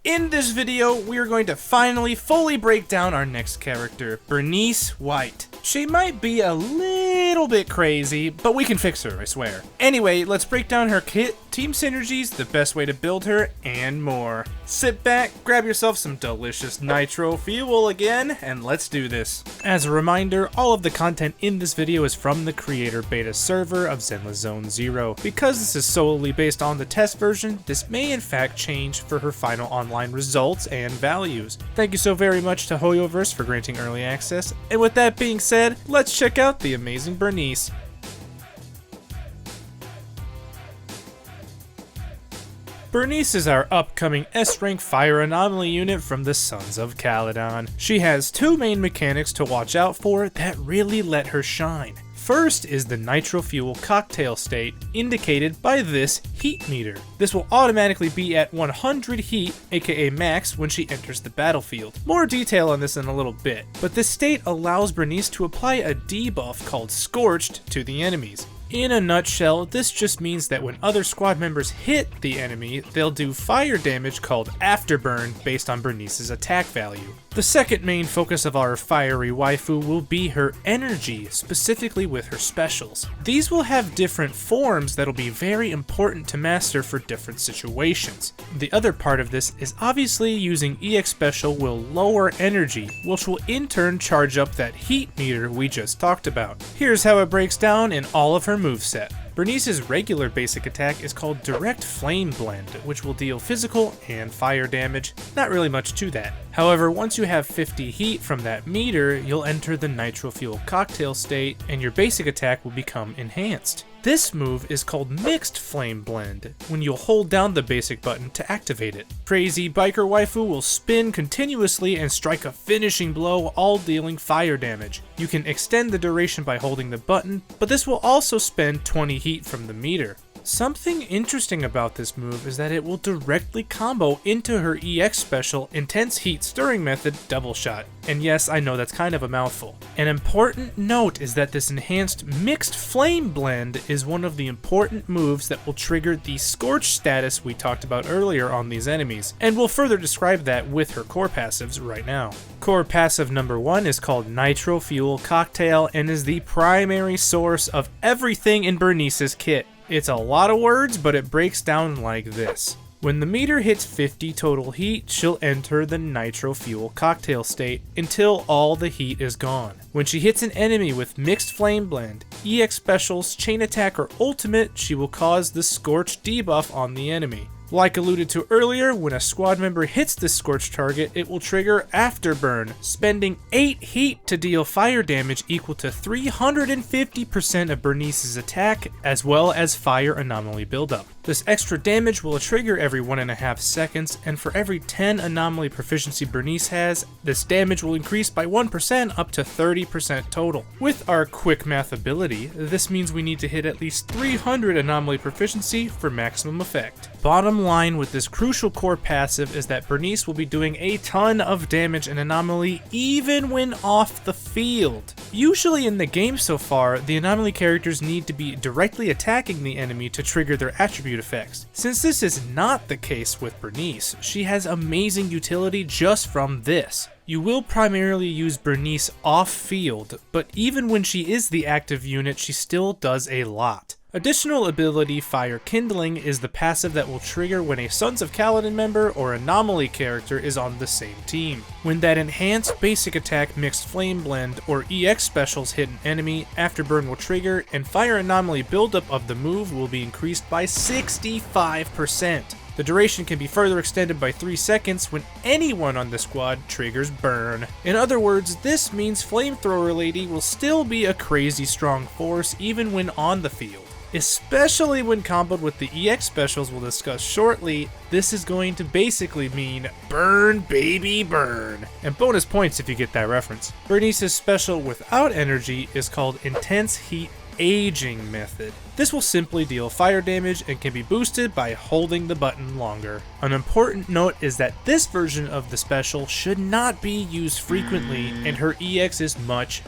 In this video, we are going to finally fully break down our next character, Burnice White. She might be a little bit crazy, but we can fix her, I swear. Anyway, let's break down her kit, team synergies, the best way to build her, and more. Sit back, grab yourself some delicious nitro fuel again, and let's do this. As a reminder, all of the content in this video is from the creator beta server of Zenless Zone Zero. Because this is solely based on the test version, this may in fact change for her final online results and values. Thank you so very much to Hoyoverse for granting early access, and with that being said, let's check out the amazing Burnice. Burnice is our upcoming S-rank fire anomaly unit from the Sons of Caledon. She has two main mechanics to watch out for that really let her shine. First is the nitro fuel cocktail state, indicated by this heat meter. This will automatically be at 100 heat, aka max, when she enters the battlefield. More detail on this in a little bit, but this state allows Burnice to apply a debuff called Scorched to the enemies. In a nutshell, this just means that when other squad members hit the enemy, they'll do fire damage called Afterburn based on Burnice's attack value. The second main focus of our fiery waifu will be her energy, specifically with her specials. These will have different forms that'll be very important to master for different situations. The other part of this is obviously using EX special will lower energy, which will in turn charge up that heat meter we just talked about. Here's how it breaks down in all of her moveset. Burnice's regular basic attack is called Direct Flame Blend, which will deal physical and fire damage. Not really much to that. However, once you have 50 heat from that meter, you'll enter the nitro fuel cocktail state, and your basic attack will become enhanced. This move is called Mixed Flame Blend, when you'll hold down the basic button to activate it. Crazy biker waifu will spin continuously and strike a finishing blow, all dealing fire damage. You can extend the duration by holding the button, but this will also spend 20 heat from the meter. Something interesting about this move is that it will directly combo into her EX special Intense Heat Stirring Method Double Shot. And yes, I know that's kind of a mouthful. An important note is that this enhanced Mixed Flame Blend is one of the important moves that will trigger the Scorch status we talked about earlier on these enemies, and we'll further describe that with her core passives right now. Core passive number 1 is called Nitro Fuel Cocktail and is the primary source of everything in Burnice's kit. It's a lot of words, but it breaks down like this. When the meter hits 50 total heat, she'll enter the nitro fuel cocktail state until all the heat is gone. When she hits an enemy with Mixed Flame Blend, EX specials, chain attack, or ultimate, she will cause the Scorch debuff on the enemy. Like alluded to earlier, when a squad member hits this Scorch target, it will trigger Afterburn, spending 8 heat to deal fire damage equal to 350% of Burnice's attack, as well as fire anomaly buildup. This extra damage will trigger every 1.5 seconds, and for every 10 anomaly proficiency Burnice has, this damage will increase by 1% up to 30% total. With our quick math ability, this means we need to hit at least 300 anomaly proficiency for maximum effect. Bottom line with this crucial core passive is that Burnice will be doing a ton of damage and anomaly even when off the field. Usually in the game so far, the anomaly characters need to be directly attacking the enemy to trigger their attribute effects. Since this is not the case with Burnice, she has amazing utility just from this. You will primarily use Burnice off-field, but even when she is the active unit, she still does a lot. Additional ability Fire Kindling is the passive that will trigger when a Sons of Caledon member or anomaly character is on the same team. When that enhanced basic attack Mixed Flame Blend or EX specials hit an enemy, Afterburn will trigger and fire anomaly buildup of the move will be increased by 65%. The duration can be further extended by 3 seconds when anyone on the squad triggers Burn. In other words, this means Flamethrower Lady will still be a crazy strong force even when on the field. Especially when comboed with the EX specials we'll discuss shortly, this is going to basically mean burn baby burn. And bonus points if you get that reference. Burnice's special without energy is called Intense Heat Aging Method. This will simply deal fire damage and can be boosted by holding the button longer. An important note is that this version of the special should not be used frequently, and her EX is much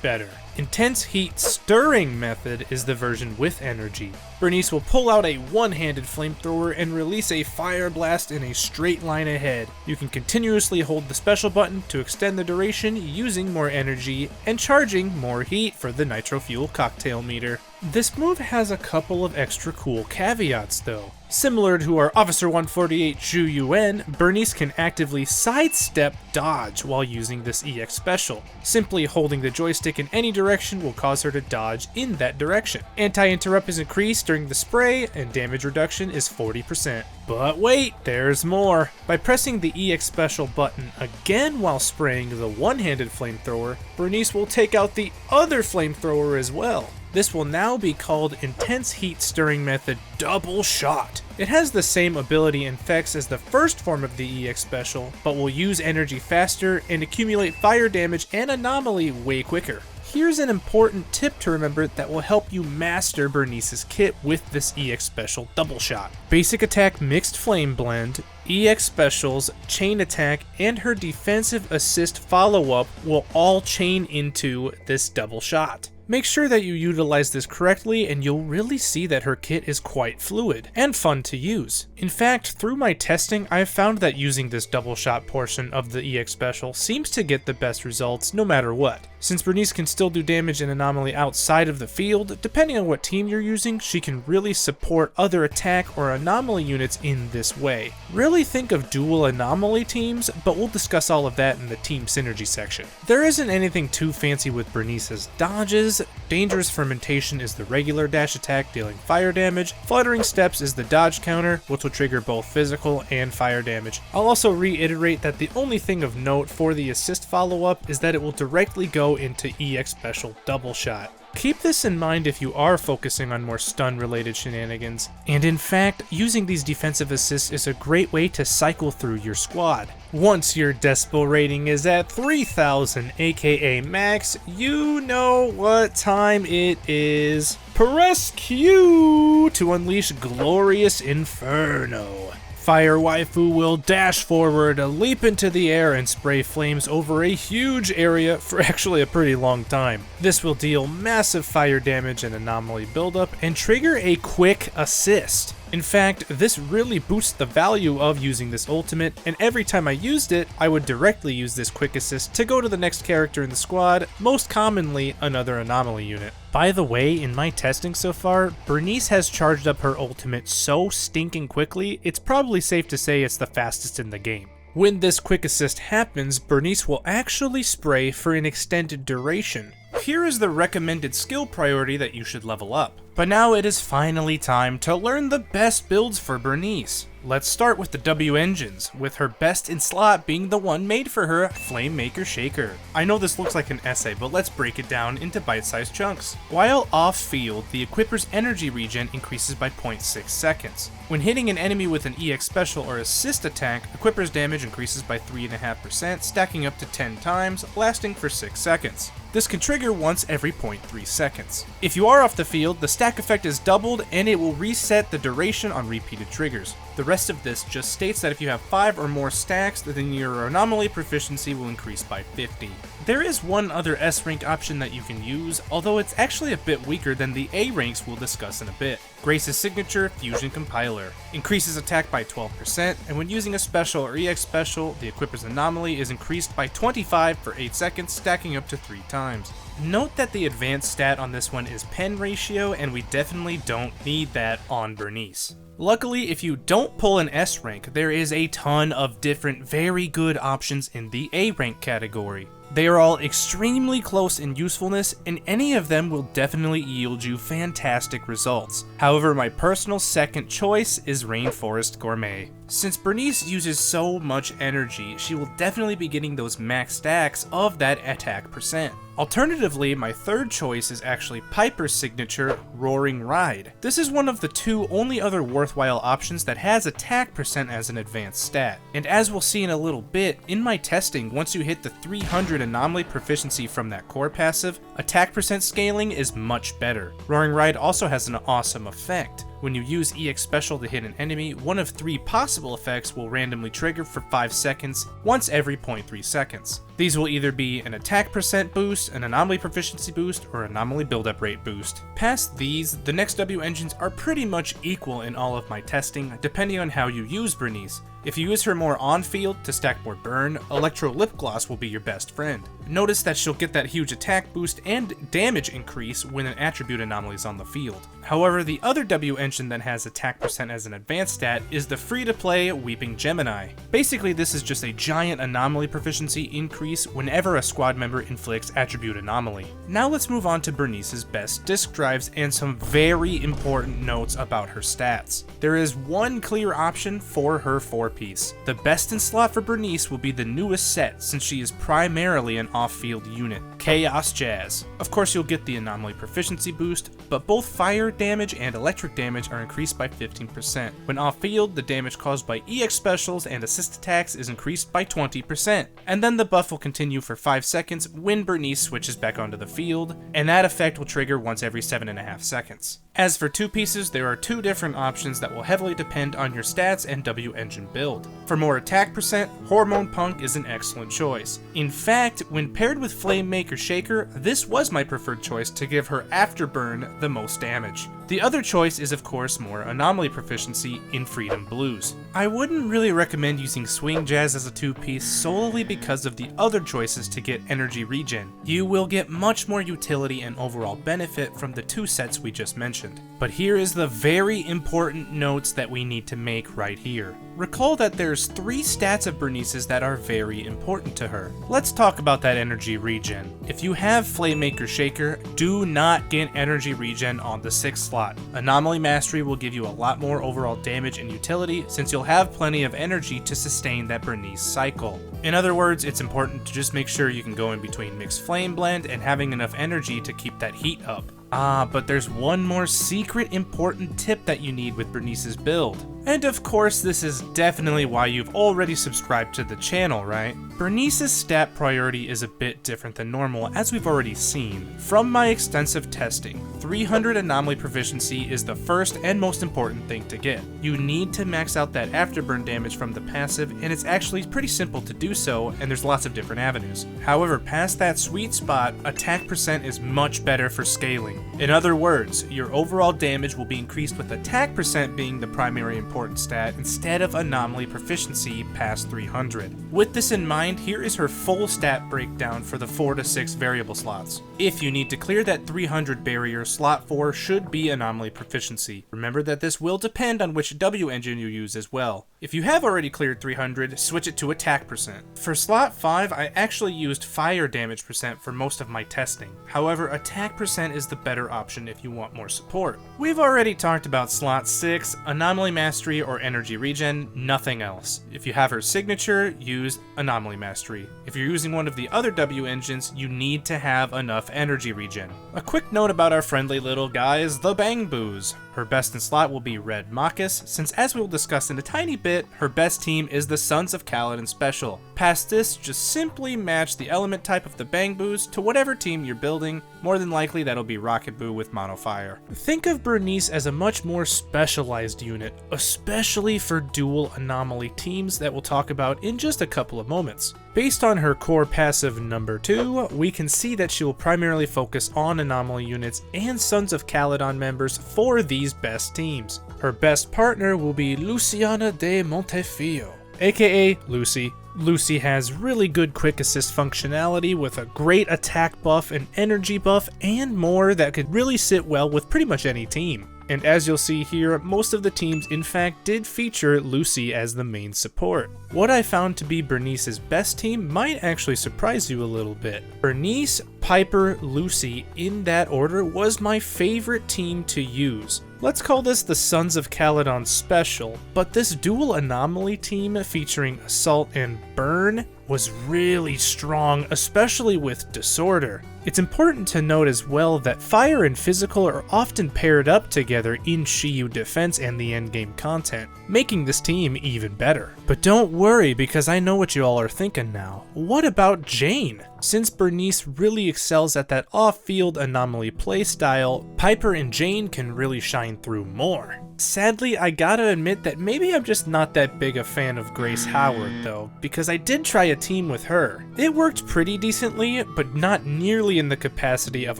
better. Intense Heat Stirring Method is the version with energy. Burnice will pull out a one-handed flamethrower and release a fire blast in a straight line ahead. You can continuously hold the special button to extend the duration using more energy and charging more heat for the nitro fuel cocktail meter. This move has a couple of extra cool caveats though. Similar to our Officer 148 Zhu Yuan, Burnice can actively sidestep dodge while using this EX special. Simply holding the joystick in any direction will cause her to dodge in that direction. Anti-interrupt is increased during the spray, and damage reduction is 40%. But wait, there's more. By pressing the EX special button again while spraying the one-handed flamethrower, Burnice will take out the other flamethrower as well. This will now be called Intense Heat Stirring Method Double Shot. It has the same ability and effects as the first form of the EX special, but will use energy faster and accumulate fire damage and anomaly way quicker. Here's an important tip to remember that will help you master Burnice's kit with this EX special Double Shot. Basic attack Mixed Flame Blend, EX specials, chain attack, and her defensive assist follow-up will all chain into this double shot. Make sure that you utilize this correctly and you'll really see that her kit is quite fluid and fun to use. In fact, through my testing, I've found that using this double shot portion of the EX special seems to get the best results no matter what. Since Burnice can still do damage and anomaly outside of the field, depending on what team you're using, she can really support other attack or anomaly units in this way. Really think of dual anomaly teams, but we'll discuss all of that in the team synergy section. There isn't anything too fancy with Burnice's dodges. Dangerous Fermentation is the regular dash attack dealing fire damage. Fluttering Steps is the dodge counter, which will trigger both physical and fire damage. I'll also reiterate that the only thing of note for the assist follow-up is that it will directly go into EX special Double Shot. Keep this in mind if you are focusing on more stun-related shenanigans. And in fact, using these defensive assists is a great way to cycle through your squad. Once your Decibel rating is at 3000 aka max, you know what time it is. Press Q to unleash Glorious Inferno. Fire Waifu will dash forward, leap into the air, and spray flames over a huge area for actually a pretty long time. This will deal massive fire damage and anomaly buildup, and trigger a quick assist. In fact, this really boosts the value of using this ultimate, and every time I used it, I would directly use this quick assist to go to the next character in the squad, most commonly another anomaly unit. By the way, in my testing so far, Burnice has charged up her ultimate so stinking quickly, it's probably safe to say it's the fastest in the game. When this quick assist happens, Burnice will actually spray for an extended duration. Here is the recommended skill priority that you should level up. But now it is finally time to learn the best builds for Burnice. Let's start with the W engines, with her best in slot being the one made for her, Flame Maker Shaker. I know this looks like an essay, but let's break it down into bite-sized chunks. While off-field, the equipper's energy regen increases by 0.6 seconds. When hitting an enemy with an EX special or assist attack, equipper's damage increases by 3.5%, stacking up to 10 times, lasting for 6 seconds. This can trigger once every 0.3 seconds. If you are off the field, the stack effect is doubled and it will reset the duration on repeated triggers. The rest of this just states that if you have 5 or more stacks, then your anomaly proficiency will increase by 50. There is one other S rank option that you can use, although it's actually a bit weaker than the A ranks we'll discuss in a bit. Grace's signature, Fusion Compiler. Increases attack by 12%, and when using a special or EX special, the equipper's anomaly is increased by 25 for 8 seconds, stacking up to 3 times. Note that the advanced stat on this one is pen ratio, and we definitely don't need that on Burnice. Luckily, if you don't pull an S rank, there is a ton of different very good options in the A rank category. They are all extremely close in usefulness, and any of them will definitely yield you fantastic results. However, my personal second choice is Rainforest Gourmet. Since Burnice uses so much energy, she will definitely be getting those max stacks of that attack percent. Alternatively, my third choice is actually Piper's signature, Roaring Ride. This is one of the two only other worthwhile options that has attack percent as an advanced stat. And as we'll see in a little bit, in my testing, once you hit the 300 anomaly proficiency from that core passive, attack percent scaling is much better. Roaring Ride also has an awesome effect. When you use EX Special to hit an enemy, one of 3 possible effects will randomly trigger for 5 seconds, once every 0.3 seconds. These will either be an attack percent boost, an anomaly proficiency boost, or anomaly buildup rate boost. Past these, the next W engines are pretty much equal in all of my testing, depending on how you use Burnice. If you use her more on-field to stack more burn, Electro Lip Gloss will be your best friend. Notice that she'll get that huge attack boost and damage increase when an attribute anomaly is on the field. However, the other W engine that has attack percent as an advanced stat is the free-to-play Weeping Gemini. Basically, this is just a giant anomaly proficiency increase whenever a squad member inflicts attribute anomaly. Now let's move on to Burnice's best disk drives and some very important notes about her stats. There is one clear option for her 4-piece. The best in slot for Burnice will be the newest set since she is primarily an off-field unit, Chaos Jazz. Of course, you'll get the anomaly proficiency boost, but both fire damage and electric damage are increased by 15%. When off-field, the damage caused by EX specials and assist attacks is increased by 20%. And then the buff will continue for 5 seconds when Burnice switches back onto the field, and that effect will trigger once every 7.5 seconds. As for 2-pieces, there are 2 different options that will heavily depend on your stats and W engine build. For more attack percent, Hormone Punk is an excellent choice. In fact, when paired with Flame Maker Shaker, this was my preferred choice to give her Afterburn the most damage. The other choice is of course more anomaly proficiency in Freedom Blues. I wouldn't really recommend using Swing Jazz as a 2-piece solely because of the other choices to get energy regen. You will get much more utility and overall benefit from the 2 sets we just mentioned. But here is the very important notes that we need to make right here. Recall that there's 3 stats of Burnice's that are very important to her. Let's talk about that energy regen. If you have Flame Maker Shaker, do not get energy regen on the 6th slot. Anomaly Mastery will give you a lot more overall damage and utility since you'll have plenty of energy to sustain that Burnice cycle. In other words, it's important to just make sure you can go in between Mixed Flame Blend and having enough energy to keep that heat up. But there's one more secret important tip that you need with Burnice's build. And of course, this is definitely why you've already subscribed to the channel, right? Burnice's stat priority is a bit different than normal, as we've already seen. From my extensive testing, 300 anomaly proficiency is the first and most important thing to get. You need to max out that afterburn damage from the passive, and it's actually pretty simple to do so, and there's lots of different avenues. However, past that sweet spot, attack percent is much better for scaling. In other words, your overall damage will be increased with attack percent being the primary important stat instead of anomaly proficiency past 300. With this in mind, here is her full stat breakdown for the 4 to 6 variable slots. If you need to clear that 300 barrier, slot 4 should be anomaly proficiency. Remember that this will depend on which W engine you use as well. If you have already cleared 300, switch it to attack percent. For slot 5, I actually used fire damage percent for most of my testing. However, attack percent is the better option if you want more support. We've already talked about slot 6, anomaly mastery or energy regen, nothing else. If you have her signature, use anomaly mastery. If you're using one of the other W engines, you need to have enough energy regen. A quick note about our friendly little guys, the Bang Boos. Her best in slot will be Red Machus, since as we will discuss in a tiny bit, her best team is the Sons of Kaladin Special. Past this, just simply match the element type of the Bang Boos to whatever team you're building. More than likely that'll be Rocket Boo with Mono Fire. Think of Burnice as a much more specialized unit, especially for dual anomaly teams that we'll talk about in just a couple of moments. Based on her core passive number 2, we can see that she will primarily focus on anomaly units and Sons of Kaladin members for these best teams. Her best partner will be Luciana de Montefiore, aka Lucy. Lucy has really good quick assist functionality with a great attack buff, an energy buff, and more that could really sit well with pretty much any team. And as you'll see here, most of the teams in fact did feature Lucy as the main support. What I found to be Burnice's best team might actually surprise you a little bit. Burnice, Piper, Lucy, in that order, was my favorite team to use. Let's call this the Sons of Kaladin Special, but this dual anomaly team featuring Assault and Burn was really strong, especially with Disorder. It's important to note as well that Fire and Physical are often paired up together in Shiyu Defense and the endgame content, making this team even better. But don't worry, because I know what you all are thinking now. What about Jane? Since Burnice really excels at that off-field anomaly playstyle, Piper and Jane can really shine through more. Sadly, I gotta admit that maybe I'm just not that big a fan of Grace Howard though, because I did try a team with her. It worked pretty decently, but not nearly in the capacity of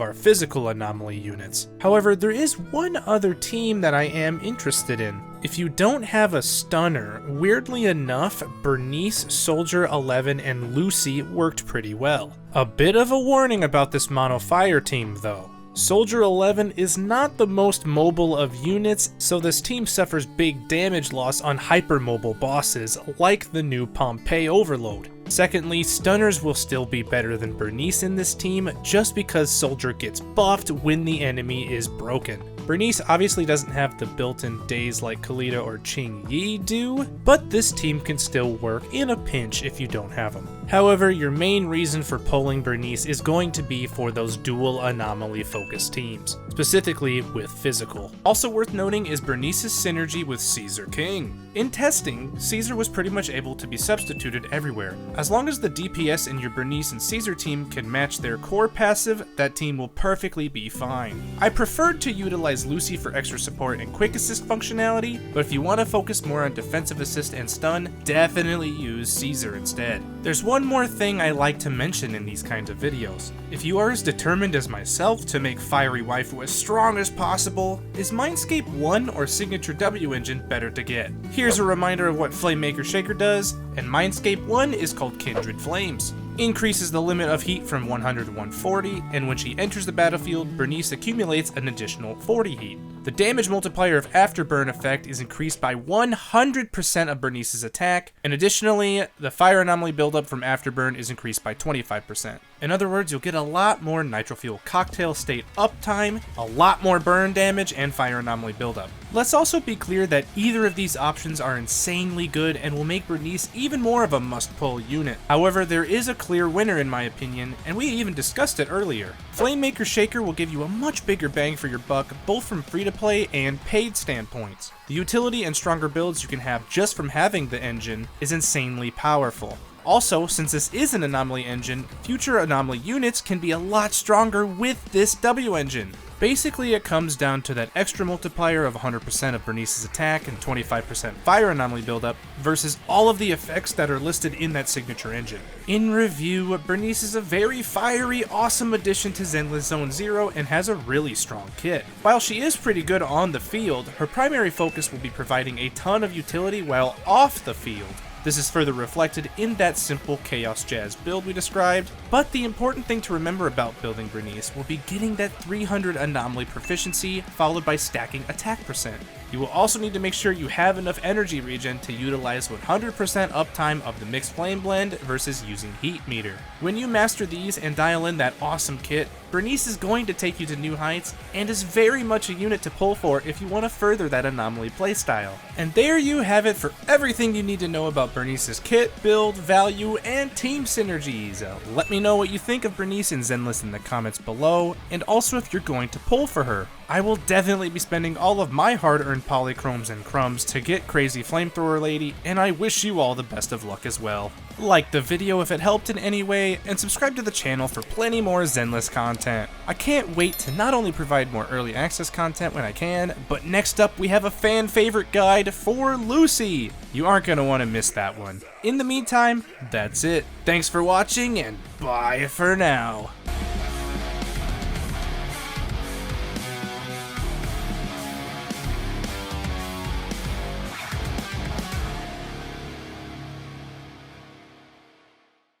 our physical anomaly units. However, there is one other team that I am interested in. If you don't have a stunner, weirdly enough, Burnice, Soldier 11, and Lucy worked pretty well. A bit of a warning about this mono fire team though. Soldier 11 is not the most mobile of units, so this team suffers big damage loss on hypermobile bosses, like the new Pompeii Overload. Secondly, stunners will still be better than Burnice in this team, just because Soldier gets buffed when the enemy is broken. Burnice obviously doesn't have the built-in days like Kalita or Ching Yi do, but this team can still work in a pinch if you don't have them. However, your main reason for pulling Burnice is going to be for those dual anomaly-focused teams, specifically with physical. Also worth noting is Burnice's synergy with Caesar King. In testing, Caesar was pretty much able to be substituted everywhere. As long as the DPS in your Burnice and Caesar team can match their core passive, that team will perfectly be fine. I preferred to utilize Lucy for extra support and quick assist functionality, but if you want to focus more on defensive assist and stun, definitely use Caesar instead. There's one more thing I like to mention in these kinds of videos. If you are as determined as myself to make Fiery Waifu as strong as possible, is Mindscape 1 or Signature W engine better to get? Here's a reminder of what Flamemaker Shaker does, and Mindscape 1 is called Kindred Flames. Increases the limit of heat from 100 to 140, and when she enters the battlefield, Burnice accumulates an additional 40 heat. The damage multiplier of Afterburn effect is increased by 100% of Burnice's attack, and additionally, the fire anomaly buildup from Afterburn is increased by 25%. In other words, you'll get a lot more Nitro Fuel cocktail state uptime, a lot more burn damage, and fire anomaly buildup. Let's also be clear that either of these options are insanely good and will make Burnice even more of a must-pull unit. However, there is a clear winner in my opinion, and we even discussed it earlier. Flamemaker Shaker will give you a much bigger bang for your buck, both from free-to-play and paid standpoints. The utility and stronger builds you can have just from having the engine is insanely powerful. Also, since this is an anomaly engine, future anomaly units can be a lot stronger with this W engine. Basically, it comes down to that extra multiplier of 100% of Burnice's attack and 25% fire anomaly buildup versus all of the effects that are listed in that signature engine. In review, Burnice is a very fiery, awesome addition to Zenless Zone Zero and has a really strong kit. While she is pretty good on the field, her primary focus will be providing a ton of utility while off the field. This is further reflected in that simple Chaos Jazz build we described, but the important thing to remember about building Burnice will be getting that 300 anomaly proficiency followed by stacking attack percent. You will also need to make sure you have enough energy regen to utilize 100% uptime of the mixed flame blend versus using heat meter. When you master these and dial in that awesome kit, Burnice is going to take you to new heights and is very much a unit to pull for if you want to further that anomaly playstyle. And there you have it for everything you need to know about Burnice's kit, build, value, and team synergies. Let me know what you think of Burnice and Zenless in the comments below, and also if you're going to pull for her. I will definitely be spending all of my hard-earned polychromes and crumbs to get Crazy Flamethrower Lady, and I wish you all the best of luck as well. Like the video if it helped in any way, and subscribe to the channel for plenty more Zenless content. I can't wait to not only provide more early access content when I can, but next up we have a fan favorite guide for Lucy. You aren't going to want to miss that one. In the meantime, that's it. Thanks for watching, and bye for now.